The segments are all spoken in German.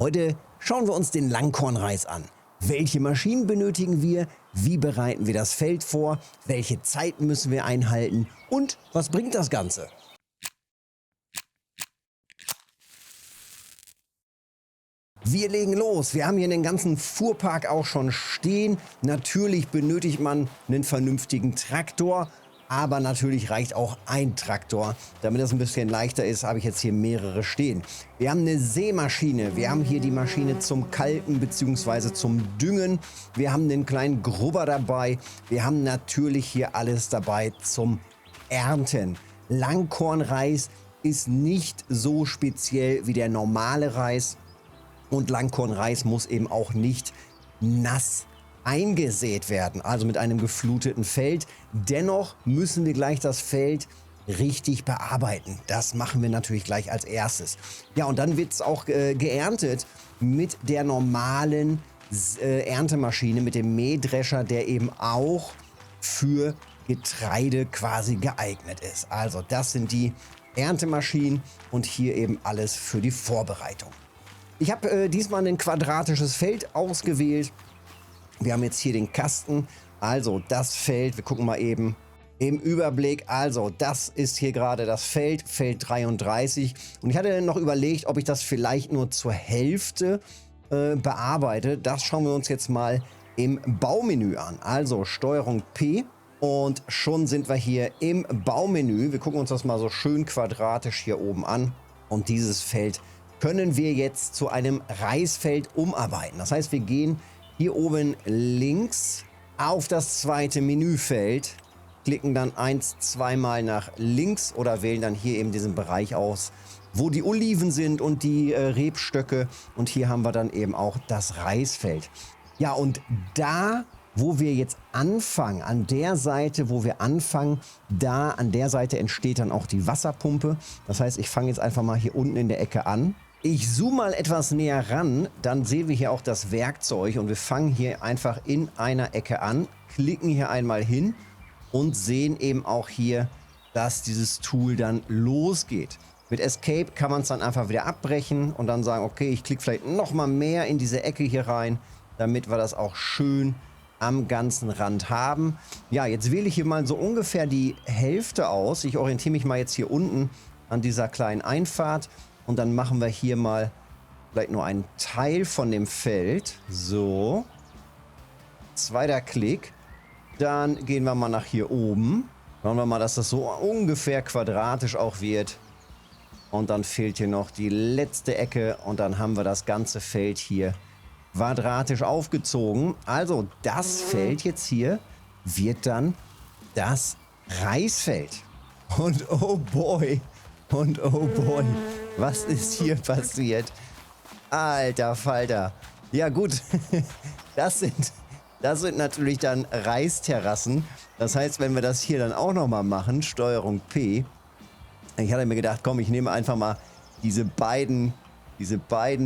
Heute schauen wir uns den Langkornreis an. Welche Maschinen benötigen wir? Wie bereiten wir das Feld vor? Welche Zeiten müssen wir einhalten? Und was bringt das Ganze? Wir legen los. Wir haben hier den ganzen Fuhrpark auch schon stehen. Natürlich benötigt man einen vernünftigen Traktor, aber natürlich reicht auch ein Traktor. Damit das ein bisschen leichter ist, habe ich jetzt hier mehrere stehen. Wir haben eine Sämaschine. Wir haben hier die Maschine zum Kalken bzw. zum Düngen. Wir haben einen kleinen Grubber dabei. Wir haben natürlich hier alles dabei zum Ernten. Langkornreis ist nicht so speziell wie der normale Reis. Und Langkornreis muss eben auch nicht nass eingesät werden, also mit einem gefluteten Feld. Dennoch müssen wir gleich das Feld richtig bearbeiten. Das machen wir natürlich gleich als erstes. Ja, und dann wird es auch geerntet mit der normalen Erntemaschine, mit dem Mähdrescher, der eben auch für Getreide quasi geeignet ist. Also das sind die Erntemaschinen und hier eben alles für die Vorbereitung. Ich habe diesmal ein quadratisches Feld ausgewählt. Wir haben jetzt hier den Kasten, also das Feld, wir gucken mal eben im Überblick, also das ist hier gerade das Feld, Feld 33. Und ich hatte noch überlegt, ob ich das vielleicht nur zur Hälfte bearbeite. Das schauen wir uns jetzt mal im Baumenü an. Also Steuerung P und schon sind wir hier im Baumenü. Wir gucken uns das mal so schön quadratisch hier oben an und dieses Feld können wir jetzt zu einem Reisfeld umarbeiten. Das heißt, wir gehen hier oben links auf das zweite Menüfeld, klicken dann zweimal nach links oder wählen dann hier eben diesen Bereich aus, wo die Oliven sind und die Rebstöcke. Und hier haben wir dann eben auch das Reisfeld. Ja, und da, wo wir jetzt anfangen, an der Seite, wo wir anfangen, da an der Seite entsteht dann auch die Wasserpumpe. Das heißt, ich fange jetzt einfach mal hier unten in der Ecke an. Ich zoome mal etwas näher ran, dann sehen wir hier auch das Werkzeug und wir fangen hier einfach in einer Ecke an, klicken hier einmal hin und sehen eben auch hier, dass dieses Tool dann losgeht. Mit Escape kann man es dann einfach wieder abbrechen und dann sagen, okay, ich klicke vielleicht noch mal mehr in diese Ecke hier rein, damit wir das auch schön am ganzen Rand haben. Ja, jetzt wähle ich hier mal so ungefähr die Hälfte aus. Ich orientiere mich mal jetzt hier unten an dieser kleinen Einfahrt. Und dann machen wir hier mal vielleicht nur einen Teil von dem Feld. So. Zweiter Klick. Dann gehen wir mal nach hier oben. Schauen wir mal, dass das so ungefähr quadratisch auch wird. Und dann fehlt hier noch die letzte Ecke. Und dann haben wir das ganze Feld hier quadratisch aufgezogen. Also das Feld jetzt hier wird dann das Reisfeld. Und oh boy. Und oh boy. Was ist hier passiert? Alter Falter. Ja gut, das sind natürlich dann Reisterrassen. Das heißt, wenn wir das hier dann auch nochmal machen, Steuerung P. Ich hatte mir gedacht, komm, ich nehme einfach mal diese beiden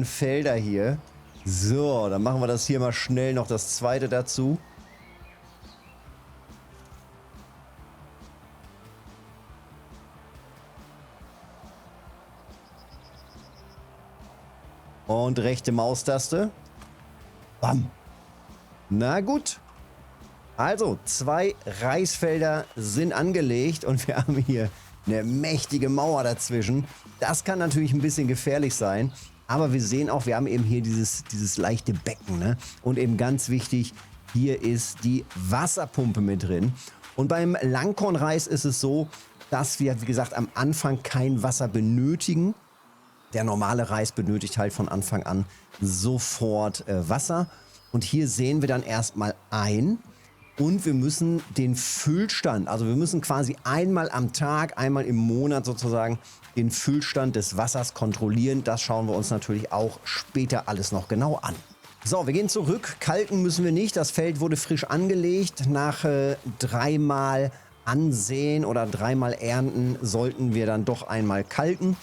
Felder hier. So, dann machen wir das hier mal schnell noch das zweite dazu. Und rechte Maustaste. Bam. Na gut. Also, 2 Reisfelder sind angelegt und wir haben hier eine mächtige Mauer dazwischen. Das kann natürlich ein bisschen gefährlich sein. Aber wir sehen auch, wir haben eben hier dieses leichte Becken. Ne? Und eben ganz wichtig, hier ist die Wasserpumpe mit drin. Und beim Langkornreis ist es so, dass wir, wie gesagt, am Anfang kein Wasser benötigen. Der normale Reis benötigt halt von Anfang an sofort Wasser. Und hier sehen wir dann erstmal ein. Und wir müssen den Füllstand, also wir müssen quasi einmal am Tag, einmal im Monat sozusagen den Füllstand des Wassers kontrollieren. Das schauen wir uns natürlich auch später alles noch genau an. So, wir gehen zurück. Kalken müssen wir nicht. Das Feld wurde frisch angelegt. Nach 3-mal Ansehen oder 3-mal Ernten sollten wir dann doch einmal kalken.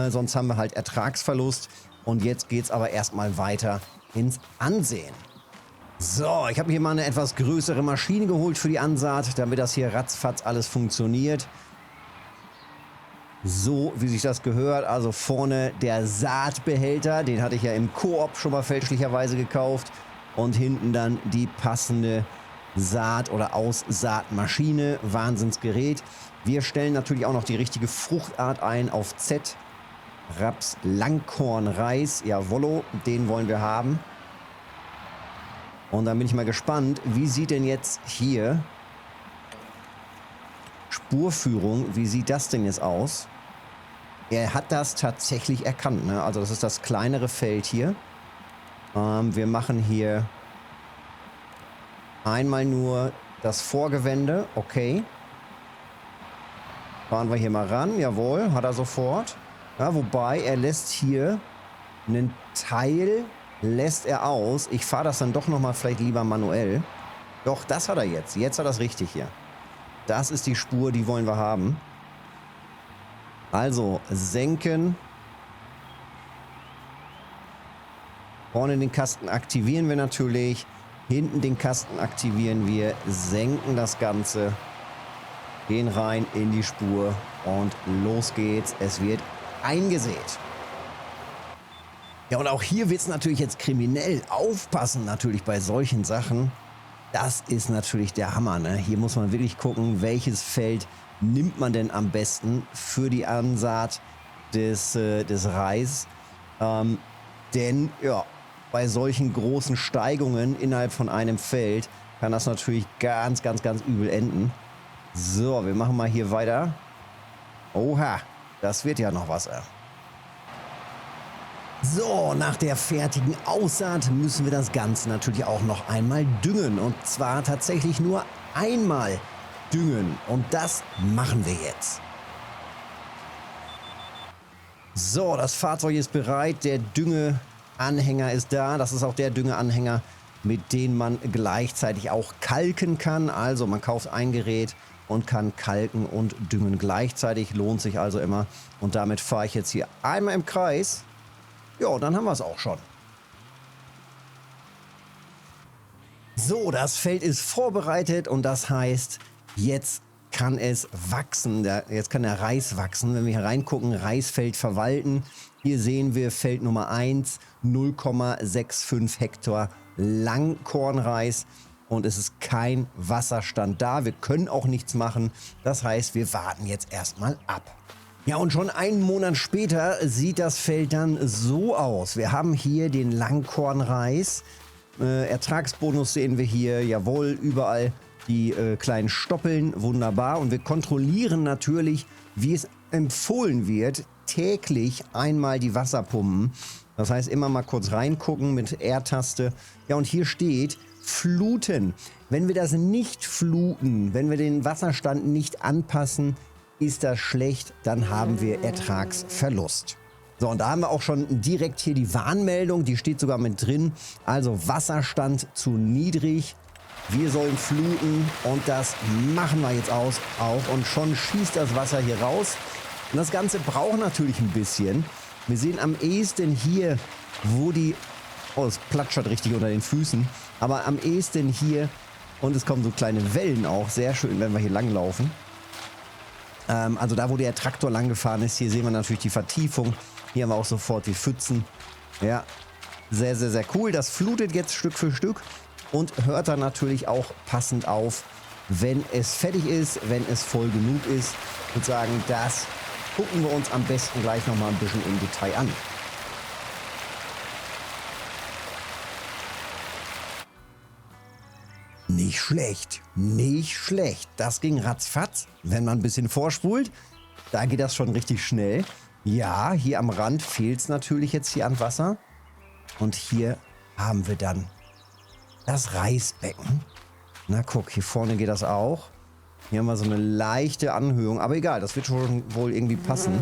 Sonst haben wir halt Ertragsverlust. Und jetzt geht es aber erstmal weiter ins Ansehen. So, ich habe hier mal eine etwas größere Maschine geholt für die Ansaat, damit das hier ratzfatz alles funktioniert. So, wie sich das gehört. Also vorne der Saatbehälter. Den hatte ich ja im Koop schon mal fälschlicherweise gekauft. Und hinten dann die passende Saat- oder Aussaatmaschine. Wahnsinnsgerät. Wir stellen natürlich auch noch die richtige Fruchtart ein auf Z. Raps, Langkorn, Reis. Jawollo, den wollen wir haben. Und dann bin ich mal gespannt, wie sieht denn jetzt hier Spurführung, wie sieht das denn jetzt aus? Er hat das tatsächlich erkannt, ne? Also das ist das kleinere Feld hier. Wir machen hier einmal nur das Vorgewende. Okay. Fahren wir hier mal ran. Jawohl, hat er sofort. Ja, wobei, er lässt hier einen Teil, lässt er aus. Ich fahre das dann doch nochmal vielleicht lieber manuell. Doch, das hat er jetzt. Jetzt hat er das richtig hier. Das ist die Spur, die wollen wir haben. Also, senken. Vorne den Kasten aktivieren wir natürlich. Hinten den Kasten aktivieren wir. Senken das Ganze. Gehen rein in die Spur. Und los geht's. Es wird eingesät. Ja, und auch hier wird es natürlich jetzt kriminell. Aufpassen natürlich bei solchen Sachen. Das ist natürlich der Hammer, ne? Hier muss man wirklich gucken, welches Feld nimmt man denn am besten für die Ansaat des Reis. Denn ja, bei solchen großen Steigungen innerhalb von einem Feld kann das natürlich ganz, ganz, ganz übel enden. So, wir machen mal hier weiter. Oha, das wird ja noch was. So, nach der fertigen Aussaat müssen wir das Ganze natürlich auch noch einmal düngen. Und zwar tatsächlich nur einmal düngen. Und das machen wir jetzt. So, das Fahrzeug ist bereit. Der Düngeanhänger ist da. Das ist auch der Düngeanhänger, mit dem man gleichzeitig auch kalken kann. Also man kauft ein Gerät und kann kalken und düngen gleichzeitig. Lohnt sich also immer. Und damit fahre ich jetzt hier einmal im Kreis. Ja, dann haben wir es auch schon. So, das Feld ist vorbereitet und das heißt, jetzt kann es wachsen. Jetzt kann der Reis wachsen. Wenn wir hier reingucken, Reisfeld verwalten. Hier sehen wir Feld Nummer 1, 0,65 Hektar Langkornreis. Und es ist kein Wasserstand da. Wir können auch nichts machen. Das heißt, wir warten jetzt erstmal ab. Ja, und schon einen Monat später sieht das Feld dann so aus. Wir haben hier den Langkornreis. Ertragsbonus sehen wir hier. Jawohl, überall die kleinen Stoppeln. Wunderbar. Und wir kontrollieren natürlich, wie es empfohlen wird, täglich einmal die Wasserpumpen. Das heißt, immer mal kurz reingucken mit R-Taste. Ja, und hier steht fluten. Wenn wir das nicht fluten, wenn wir den Wasserstand nicht anpassen, ist das schlecht, dann haben wir Ertragsverlust. So, und da haben wir auch schon direkt hier die Warnmeldung, die steht sogar mit drin. Also Wasserstand zu niedrig, wir sollen fluten und das machen wir jetzt auch. Und schon schießt das Wasser hier raus. Und das Ganze braucht natürlich ein bisschen. Wir sehen am ehesten hier, wo die... Oh, es platschert richtig unter den Füßen. Aber am ehesten hier, und es kommen so kleine Wellen auch, sehr schön, wenn wir hier langlaufen. Also da, wo der Traktor lang gefahren ist, hier sehen wir natürlich die Vertiefung. Hier haben wir auch sofort die Pfützen. Ja, sehr, sehr, sehr cool. Das flutet jetzt Stück für Stück und hört dann natürlich auch passend auf, wenn es fertig ist, wenn es voll genug ist. Ich würde sagen, das gucken wir uns am besten gleich nochmal ein bisschen im Detail an. Nicht schlecht, nicht schlecht. Das ging ratzfatz, wenn man ein bisschen vorspult. Da geht das schon richtig schnell. Ja, hier am Rand fehlt es natürlich jetzt hier an Wasser. Und hier haben wir dann das Reisbecken. Na guck, hier vorne geht das auch. Hier haben wir so eine leichte Anhöhung. Aber egal, das wird schon wohl irgendwie passen.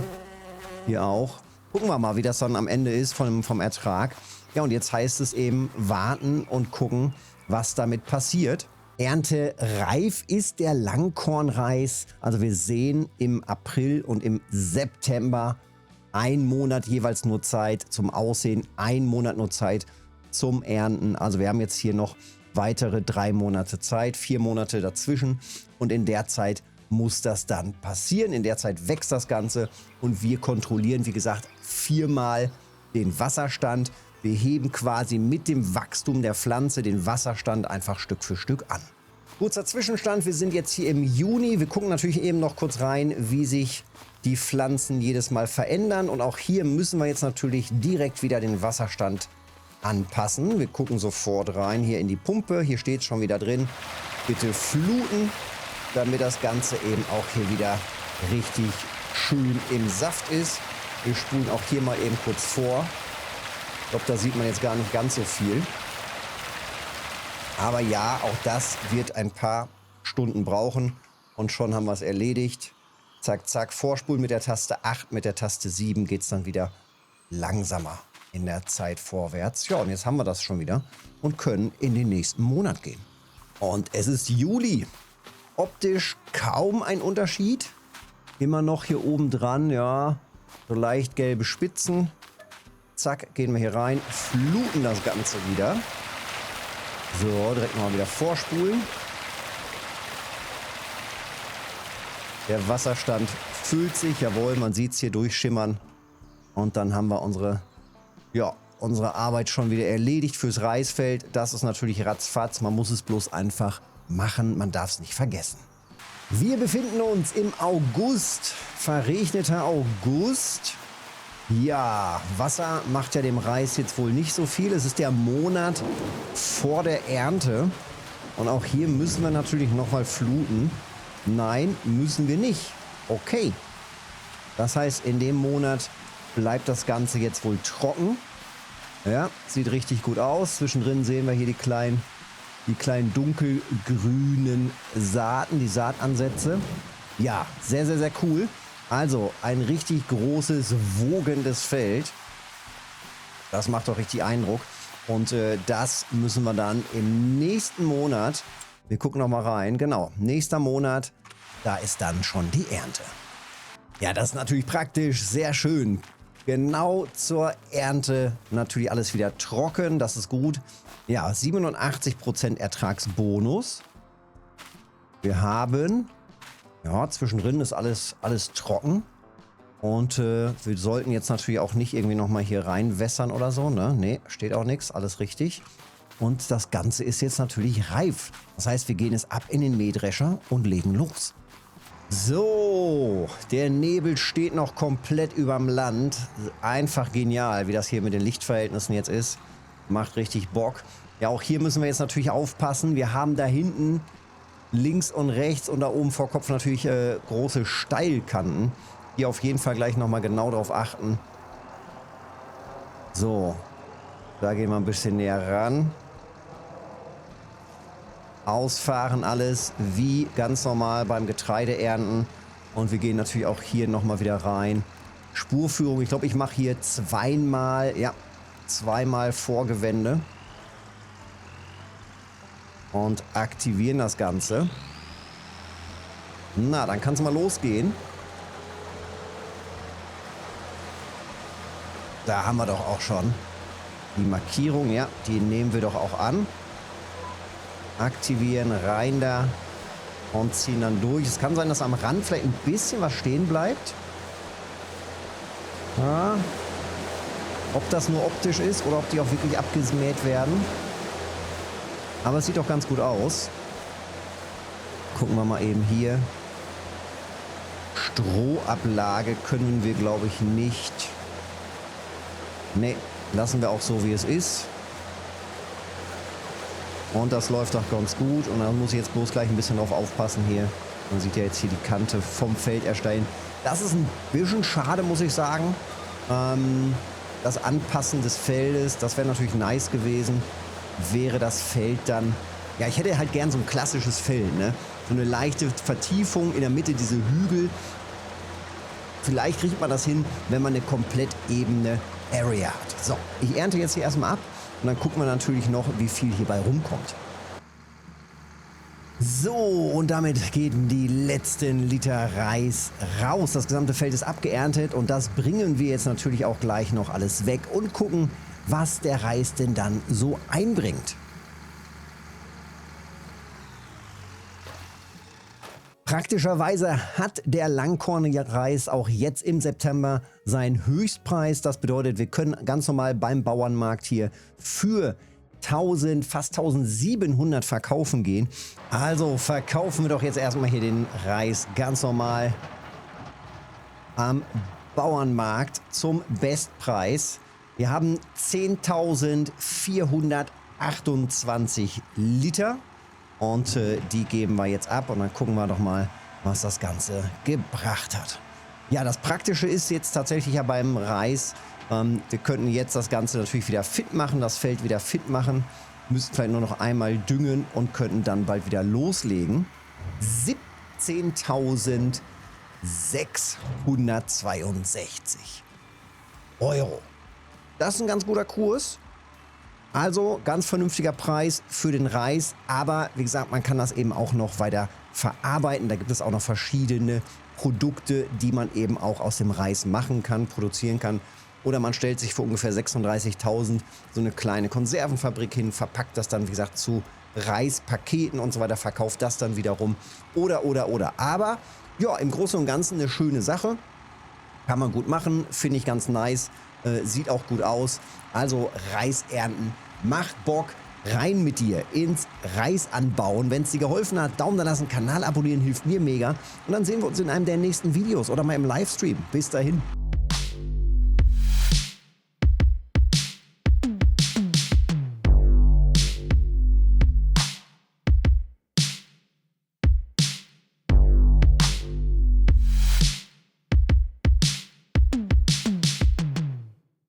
Hier auch. Gucken wir mal, wie das dann am Ende ist vom Ertrag. Ja, und jetzt heißt es eben warten und gucken, was damit passiert. Erntereif ist der Langkornreis. Also wir sehen im April und im September ein Monat jeweils nur Zeit zum Aussehen, ein Monat nur Zeit zum Ernten. Also wir haben jetzt hier noch weitere 3 Monate Zeit, 4 Monate dazwischen. Und in der Zeit muss das dann passieren. In der Zeit wächst das Ganze und wir kontrollieren, wie gesagt, 4-mal den Wasserstand. Wir heben quasi mit dem Wachstum der Pflanze den Wasserstand einfach Stück für Stück an. Kurzer Zwischenstand, wir sind jetzt hier im Juni. Wir gucken natürlich eben noch kurz rein, wie sich die Pflanzen jedes Mal verändern. Und auch hier müssen wir jetzt natürlich direkt wieder den Wasserstand anpassen. Wir gucken sofort rein hier in die Pumpe. Hier steht es schon wieder drin. Bitte fluten, damit das Ganze eben auch hier wieder richtig schön im Saft ist. Wir spulen auch hier mal eben kurz vor. Ich glaube, da sieht man jetzt gar nicht ganz so viel. Aber ja, auch das wird ein paar Stunden brauchen. Und schon haben wir es erledigt. Zack, zack, vorspulen mit der Taste 8, mit der Taste 7 geht es dann wieder langsamer in der Zeit vorwärts. Ja, und jetzt haben wir das schon wieder und können in den nächsten Monat gehen. Und es ist Juli. Optisch kaum ein Unterschied. Immer noch hier oben dran, ja, so leicht gelbe Spitzen. Zack, gehen wir hier rein, fluten das Ganze wieder. So, direkt mal wieder vorspulen. Der Wasserstand füllt sich, jawohl, man sieht es hier durchschimmern. Und dann haben wir unsere Arbeit schon wieder erledigt fürs Reisfeld. Das ist natürlich ratzfatz, man muss es bloß einfach machen, man darf es nicht vergessen. Wir befinden uns im August, verregneter August. Ja, Wasser macht ja dem Reis jetzt wohl nicht so viel. Es ist der Monat vor der Ernte. Und auch hier müssen wir natürlich nochmal fluten. Nein, müssen wir nicht. Okay. Das heißt, in dem Monat bleibt das Ganze jetzt wohl trocken. Ja, sieht richtig gut aus. Zwischendrin sehen wir hier die kleinen dunkelgrünen Saaten, die Saatansätze. Ja, sehr, sehr, sehr cool. Also ein richtig großes, wogendes Feld. Das macht doch richtig Eindruck. Und das müssen wir dann im nächsten Monat, wir gucken noch mal rein, genau, nächster Monat, da ist dann schon die Ernte. Ja, das ist natürlich praktisch, sehr schön. Genau zur Ernte natürlich alles wieder trocken, das ist gut. Ja, 87% Ertragsbonus. Wir haben, ja, zwischendrin ist alles trocken. Und wir sollten jetzt natürlich auch nicht irgendwie nochmal hier reinwässern oder so, ne? Nee, steht auch nichts, alles richtig. Und das Ganze ist jetzt natürlich reif. Das heißt, wir gehen jetzt ab in den Mähdrescher und legen los. So, der Nebel steht noch komplett überm Land. Einfach genial, wie das hier mit den Lichtverhältnissen jetzt ist. Macht richtig Bock. Ja, auch hier müssen wir jetzt natürlich aufpassen. Wir haben da hinten links und rechts und da oben vor Kopf natürlich große Steilkanten. Hier auf jeden Fall gleich nochmal genau drauf achten. So, da gehen wir ein bisschen näher ran. Ausfahren alles wie ganz normal beim Getreideernten. Und wir gehen natürlich auch hier nochmal wieder rein. Spurführung, ich glaube, ich mache hier zweimal Vorgewende. Und aktivieren das Ganze. Na, dann kann es mal losgehen. Da haben wir doch auch schon die Markierung, ja, die nehmen wir doch auch an. Aktivieren, rein da und ziehen dann durch. Es kann sein, dass am Rand vielleicht ein bisschen was stehen bleibt. Ja. Ob das nur optisch ist oder ob die auch wirklich abgemäht werden. Aber es sieht doch ganz gut aus. Gucken wir mal eben hier. Strohablage können wir, glaube ich, nicht. Ne, lassen wir auch so, wie es ist. Und das läuft doch ganz gut. Und dann muss ich jetzt bloß gleich ein bisschen drauf aufpassen hier. Man sieht ja jetzt hier die Kante vom Feld erstellen. Das ist ein bisschen schade, muss ich sagen. Das Anpassen des Feldes, das wäre natürlich nice gewesen. Wäre das Feld dann... Ja, ich hätte halt gern so ein klassisches Feld, ne? So eine leichte Vertiefung, in der Mitte diese Hügel. Vielleicht kriegt man das hin, wenn man eine komplett ebene Area hat. So, ich ernte jetzt hier erstmal ab und dann gucken wir natürlich noch, wie viel hierbei rumkommt. So, und damit gehen die letzten Liter Reis raus. Das gesamte Feld ist abgeerntet und das bringen wir jetzt natürlich auch gleich noch alles weg und gucken, was der Reis denn dann so einbringt. Praktischerweise hat der langkornige Reis auch jetzt im September seinen Höchstpreis. Das bedeutet, wir können ganz normal beim Bauernmarkt hier für 1000, fast 1700 verkaufen gehen. Also verkaufen wir doch jetzt erstmal hier den Reis ganz normal am Bauernmarkt zum Bestpreis. Wir haben 10.428 Liter und die geben wir jetzt ab und dann gucken wir doch mal, was das Ganze gebracht hat. Ja, das Praktische ist jetzt tatsächlich ja beim Reis, wir könnten jetzt das Ganze natürlich wieder fit machen, das Feld wieder fit machen, müssten vielleicht nur noch einmal düngen und könnten dann bald wieder loslegen. 17.662 Euro. Das ist ein ganz guter Kurs. Also ganz vernünftiger Preis für den Reis. Aber wie gesagt, man kann das eben auch noch weiter verarbeiten. Da gibt es auch noch verschiedene Produkte, die man eben auch aus dem Reis machen kann, produzieren kann. Oder man stellt sich für ungefähr 36.000 so eine kleine Konservenfabrik hin, verpackt das dann, wie gesagt, zu Reispaketen und so weiter, verkauft das dann wiederum. Oder. Aber ja, im Großen und Ganzen eine schöne Sache. Kann man gut machen, finde ich ganz nice. Sieht auch gut aus. Also Reis ernten macht Bock. Rein mit dir ins Reis anbauen. Wenn es dir geholfen hat, Daumen da lassen, Kanal abonnieren, hilft mir mega. Und dann sehen wir uns in einem der nächsten Videos oder mal im Livestream. Bis dahin.